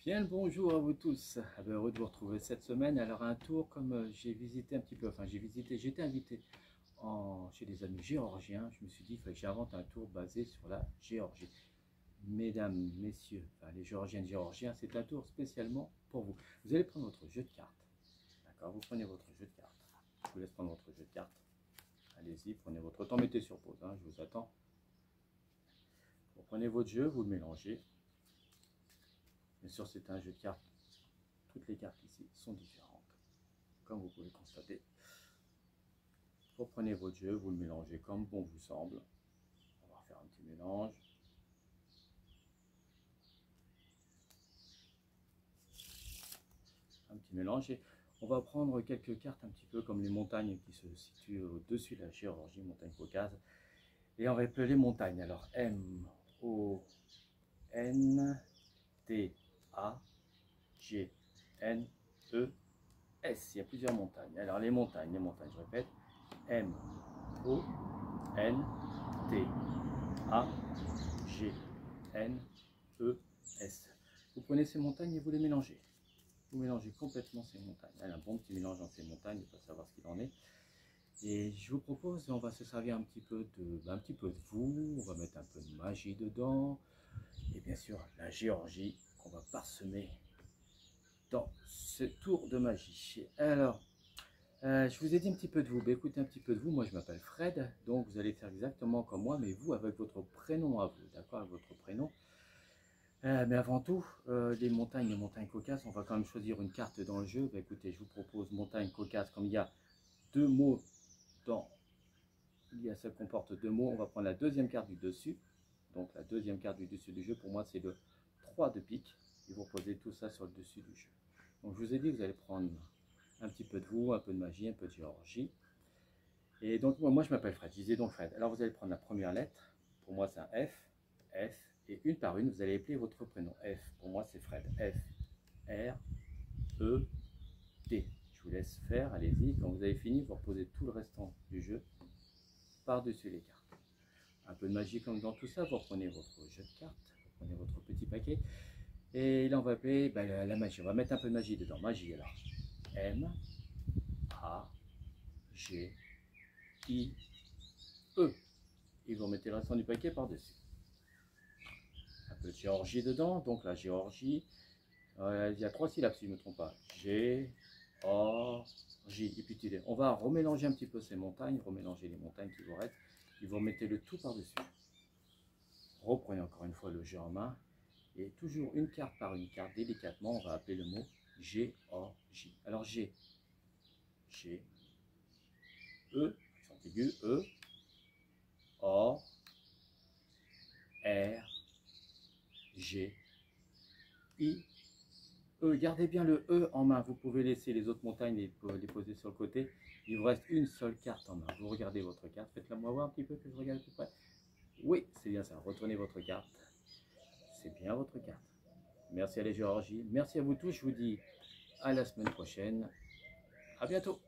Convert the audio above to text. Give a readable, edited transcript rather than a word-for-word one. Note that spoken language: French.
Bien le bonjour à vous tous, heureux de vous retrouver cette semaine. Alors un tour comme j'ai visité un petit peu, j'étais invité chez des amis géorgiens. Je me suis dit qu'il fallait que j'invente un tour basé sur la Géorgie. Mesdames, messieurs, les géorgiennes, géorgiens, c'est un tour spécialement pour vous. Vous allez prendre votre jeu de cartes, d'accord? Vous prenez votre jeu de cartes. Je vous laisse prendre votre jeu de cartes. Allez-y, prenez votre temps, mettez sur pause, je vous attends. Vous prenez votre jeu, vous le mélangez. Bien sûr, c'est un jeu de cartes. Toutes les cartes ici sont différentes, comme vous pouvez constater. Vous prenez votre jeu, vous le mélangez comme bon vous semble. On va faire un petit mélange. Et on va prendre quelques cartes un petit peu comme les montagnes qui se situent au-dessus de la Géorgie, montagne Caucase. Et on va appeler les montagnes. Alors M-O-N-T-A-G-N-E-S. Il y a plusieurs montagnes. Alors les montagnes, je répète. M-O-N-T-A-G-N-E-S. Vous prenez ces montagnes et vous les mélangez. Vous mélangez complètement ces montagnes. Un bon petit mélange dans ces montagnes pour savoir ce qu'il en est. Et je vous propose, on va se servir un petit peu de vous, on va mettre un peu de magie dedans. Et bien sûr, la Géorgie qu'on va parsemer dans ce tour de magie. Alors, je vous ai dit un petit peu de vous, écoutez un petit peu de vous. Moi je m'appelle Fred, donc vous allez faire exactement comme moi, mais vous avec votre prénom à vous, d'accord, avec votre prénom. Mais avant tout, les montagnes Caucase, on va quand même choisir une carte dans le jeu. Écoutez, je vous propose montagne Caucase, comme il y a deux mots ça comporte deux mots, on va prendre la deuxième carte du dessus. Donc la deuxième carte du dessus du jeu, pour moi c'est le 3 de pique, et vous posez tout ça sur le dessus du jeu. Donc je vous ai dit que vous allez prendre un petit peu de vous, un peu de magie, un peu de Géorgie. Et donc moi je m'appelle Fred, je disais donc Fred. Alors vous allez prendre la première lettre, pour moi c'est un F, et une par une vous allez appeler votre prénom. F, pour moi c'est Fred, F, R, E, T. Je vous laisse faire, allez-y, quand vous avez fini, vous reposez tout le restant du jeu par-dessus les cartes. Un peu de magie comme dans tout ça, vous reprenez votre jeu de cartes, vous prenez votre petit paquet, et là on va appeler la magie, on va mettre un peu de magie dedans. Magie alors, M, A, G, I, E. Et vous remettez le restant du paquet par-dessus. Un peu de Géorgie dedans, donc la Géorgie, il y a 3 syllabes si je ne me trompe pas. G, O, J. Et puis on va remélanger un petit peu ces montagnes, remélanger les montagnes qui vous restent, et vous remettez le tout par-dessus. Reprenez encore une fois le jeu en main, et toujours une carte par une carte, délicatement, on va appeler le mot Géorgie. Alors G, E, accent aigu, E, O, R, G, I, E. Gardez bien le E en main, vous pouvez laisser les autres montagnes les poser sur le côté. Il vous reste une seule carte en main. Vous regardez votre carte, faites-la moi voir un petit peu que je regarde tout près. Oui, c'est bien ça, retournez votre carte. C'est bien votre carte. Merci à la Géorgie, merci à vous tous, je vous dis à la semaine prochaine. À bientôt.